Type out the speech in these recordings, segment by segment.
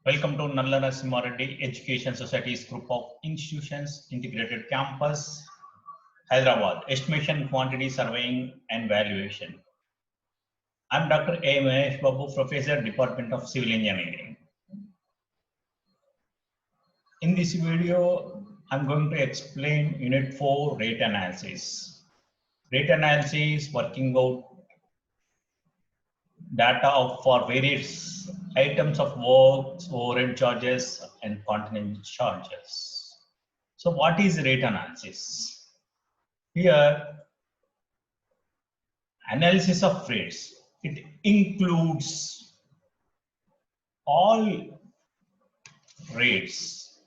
Welcome to Nalla Narasimha Reddy Education Society's group of institutions, integrated campus, Hyderabad, estimation, quantity surveying and valuation. I'm Dr. A. Mahesh Babu, Professor, Department of Civil Engineering. In this video, I'm going to explain Unit 4 rate analysis. Rate analysis working out data for various items of works, overhead charges, and contingent charges. So what is rate analysis? Here, analysis of rates, it includes all rates,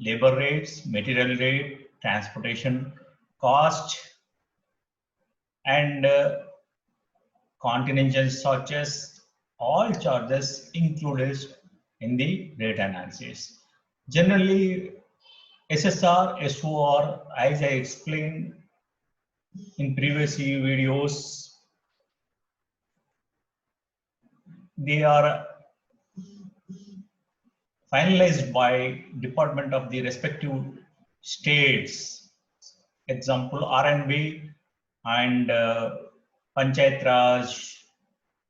labor rates, material rate, transportation cost, and contingent charges, all charges included in the rate analysis. Generally, SSR, SOR, as I explained in previous videos, they are finalized by department of the respective states. Example, RNB and Panchayat Raj,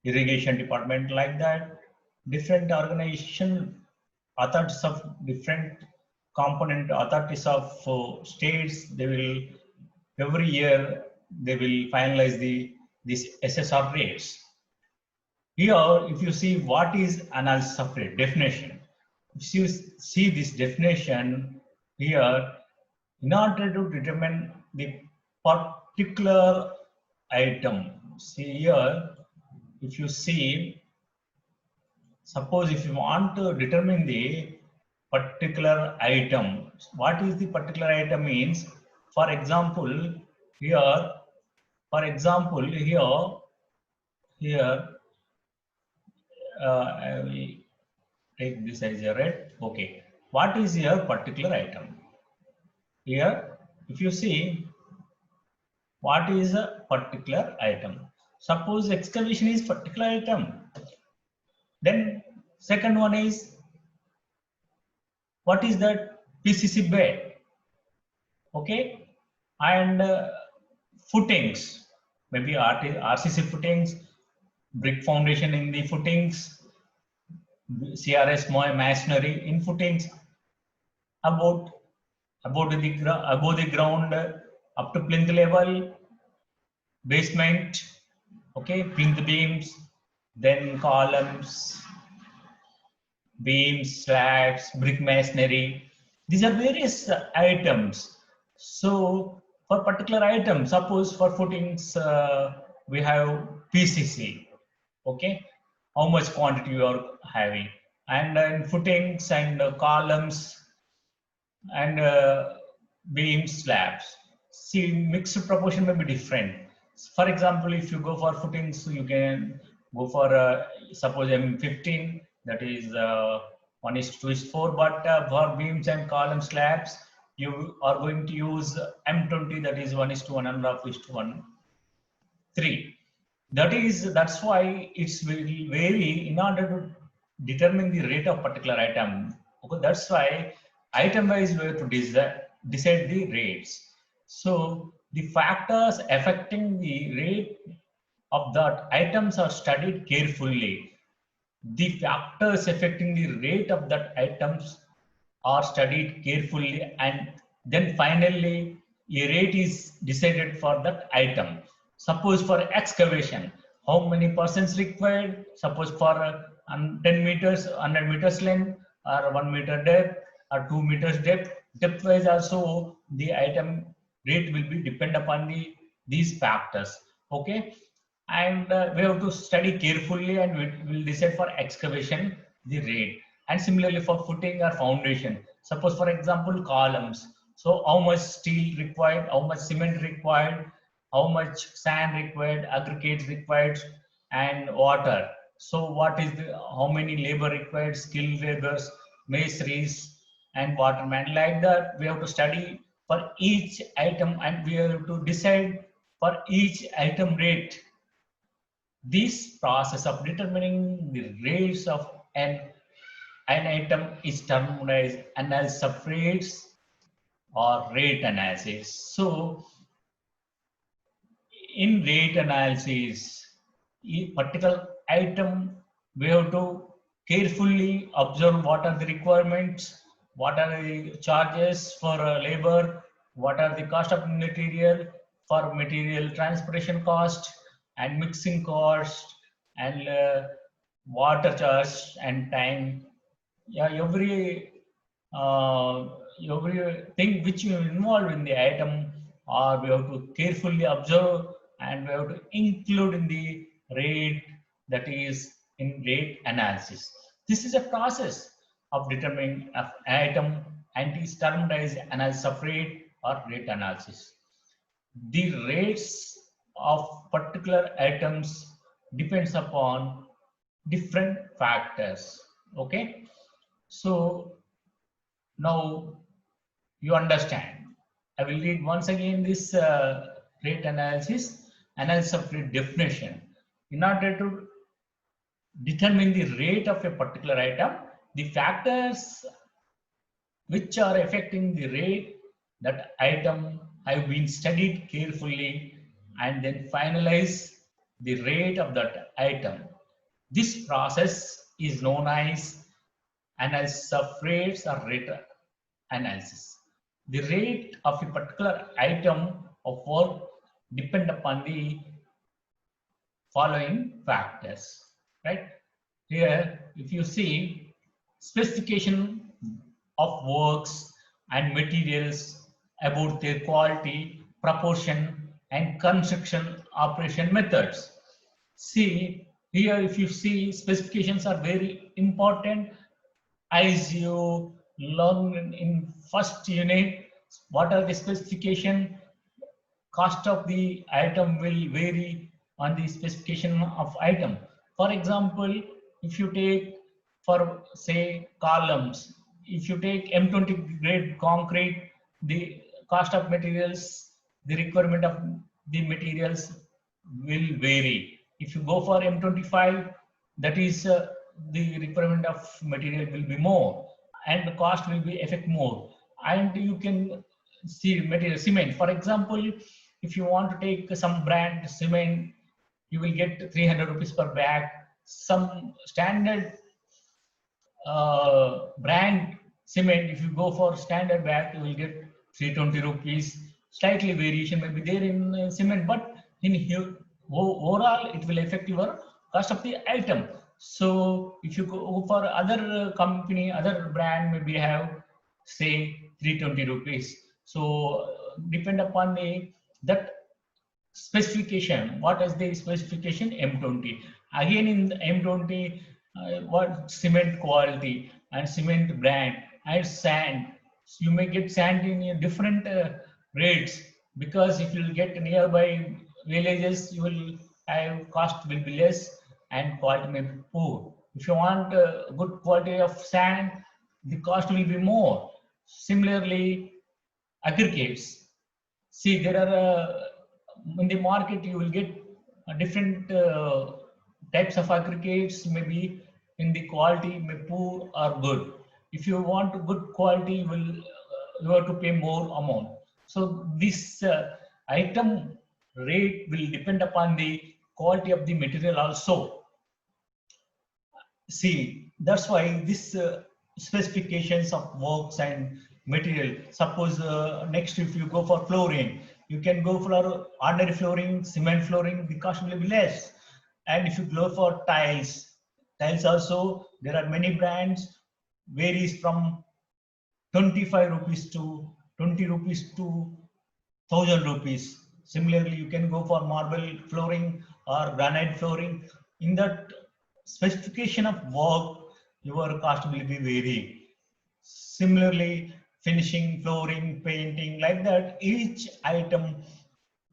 irrigation department, like that. Different organization, authorities of different component authorities of states, they will every year they will finalize these SSR rates. Here, if you see what is analysis of rate definition, if you see this definition here, in order to determine the particular item, see here, if you see, suppose if you want to determine the particular item, what is the particular item means, for example, here, I will take this as a red. Okay, what is your particular item? Here, if you see, what is a particular item? Suppose excavation is particular item. Then second one is, what is that? PCC bed. Okay, and footings, maybe RCC footings, brick foundation in the footings, CRS masonry in footings, above the ground up to plinth level, basement, okay, plinth beams, then columns, beams, slabs, brick masonry. These are various items. So for particular item, suppose for footings we have PCC, okay, how much quantity you are having, and in footings and columns and beams, slabs, see mixed proportion may be different. For example, if you go for footings, you can go for suppose M15, that is 1:2:4, but for beams and column slabs you are going to use M20, that is 1:1.5:1.3. That's why it's very vary in order to determine the rate of particular item. Okay, that's why item wise we have to decide the rates. So the factors affecting the rate of that items are studied carefully. The factors affecting the rate of that items are studied carefully, and then finally a rate is decided for that item. Suppose for excavation, how many persons required? Suppose for 10 meters, 100 meters length, or 1 meter depth, or 2 meters depth. Depth wise also the item rate will be depend upon these factors. Okay, and we have to study carefully, and we will decide for excavation the rate. And similarly for footing or foundation, suppose for example columns, so how much steel required, how much cement required, how much sand required, aggregates required, and water. So what is the how many labor required, skilled laborers, masons, and watermen, like that we have to study for each item, and we have to decide for each item rate. This process of determining the rates of an an item is termed as analysis of rates or rate analysis. So in rate analysis, a particular item, we have to carefully observe what are the requirements, what are the charges for labor, what are the cost of material, for material transportation cost and mixing cost and water charge and time. Yeah, uh, everything which you involve in the item, or we have to carefully observe and we have to include in the rate, that is in rate analysis. This is a process of determining an item and is termed as analysis of rate or rate analysis. The rates of particular items depends upon different factors. Okay, so now you understand. I will read once again this rate analysis of rate definition. In order to determine the rate of a particular item, the factors which are affecting the rate that item have been studied carefully and then finalize the rate of that item. This process is known as analysis of rates or rate analysis. The rate of a particular item of work depend upon the following factors, right? Here, if you see specification of works and materials about their quality, proportion, and construction operation methods. See, here if you see specifications are very important. As you learn in first unit, what are the specification, cost of the item will vary on the specification of item. For example, if you take for say columns, if you take M20 grade concrete, the cost of materials, the requirement of the materials will vary. If you go for M25, that is the requirement of material will be more and the cost will be affect more. And you can see material cement. For example, if you want to take some brand cement, you will get 300 rupees per bag. Some standard brand cement, if you go for standard bag, you will get 320 rupees. Slightly variation may be there in cement, but in here, overall, it will affect your cost of the item. So if you go for other company, other brand, maybe have say 320 rupees. So depend upon the that specification. What is the specification? M20. Again in the M20, what cement quality and cement brand and sand. So you may get sand in different rates, because if you get nearby villages, you will have cost will be less and quality may be poor. If you want good quality of sand, the cost will be more. Similarly, aggregates. See, there are in the market you will get different types of aggregates, maybe in the quality may poor or good. If you want good quality, you have to pay more amount. So this item rate will depend upon the quality of the material also. See, that's why this specifications of works and material. Suppose next, if you go for flooring, you can go for ordinary flooring, cement flooring, the cost will be less. And if you go for tiles, tiles also, there are many brands, varies from 25 rupees to 20 rupees to 1000 rupees. Similarly, you can go for marble flooring or granite flooring. In that specification of work, your cost will be vary. Similarly, finishing, flooring, painting, like that, each item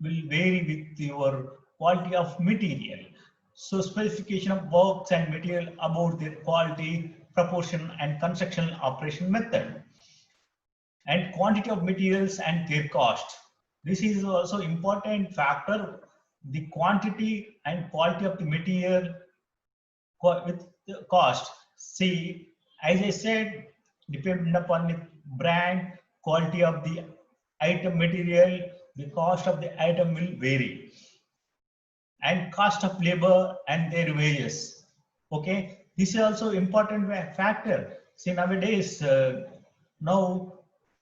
will vary with your quality of material. So specification of works and material about their quality, proportion, and construction operation method. And quantity of materials and their cost. This is also important factor. The quantity and quality of the material with the cost. See, as I said, depending upon the brand, quality of the item material, the cost of the item will vary, and cost of labor and their wages. Okay, this is also important factor. See, nowadays, now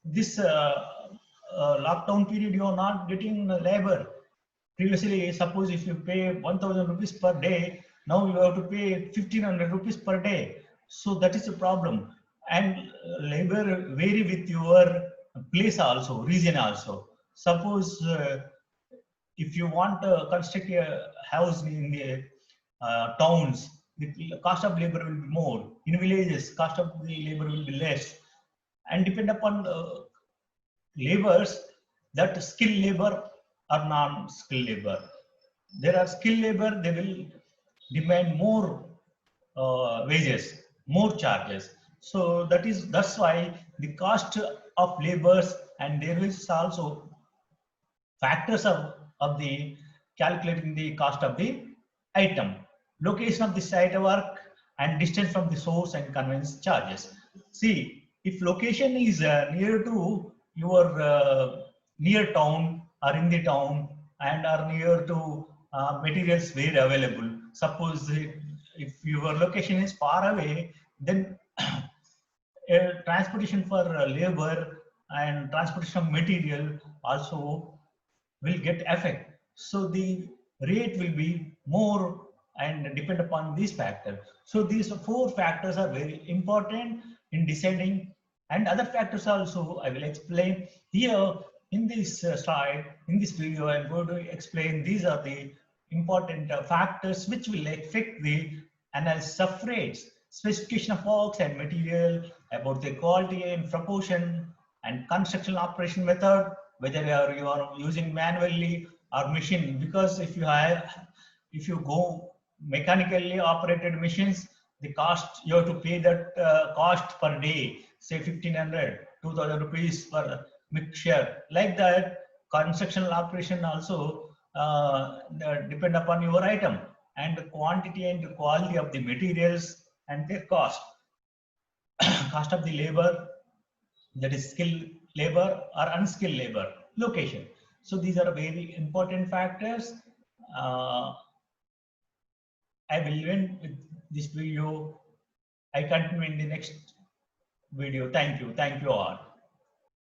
this lockdown period, you are not getting labor. Previously, suppose if you pay 1,000 rupees per day, now you have to pay 1,500 rupees per day. So that is a problem. And labor vary with your place also, region also. Suppose if you want to construct a house in the towns, the cost of labor will be more. In villages, cost of the labor will be less. And depend upon labors, that skilled labor or non-skilled labor. There are skilled labor, they will demand more wages, more charges. So that's why the cost of labors, and there is also factors of the calculating the cost of the item, location of the site work, and distance from the source and conveyance charges. See, if location is near to your near town or in the town and are near to materials where available, suppose if your location is far away, then transportation for labor and transportation of material also will get affect. So the rate will be more and depend upon these factors. So these four factors are very important in deciding, and other factors also I will explain here in this slide. In this video, I'm going to explain these are the important factors which will affect the analysis of rates, specification of works and material, about the quality and proportion, and construction operation method, whether you are using manually or machine. Because if you go mechanically operated machines, the cost you have to pay that cost per day, say 1,500, 2,000 rupees per mixture. Like that, construction operation also depend upon your item and the quantity and the quality of the materials and their cost. Cost of the labor, that is skilled labor or unskilled labor, location. So these are very important factors. I will end with this video. I continue in the next video. Thank you all.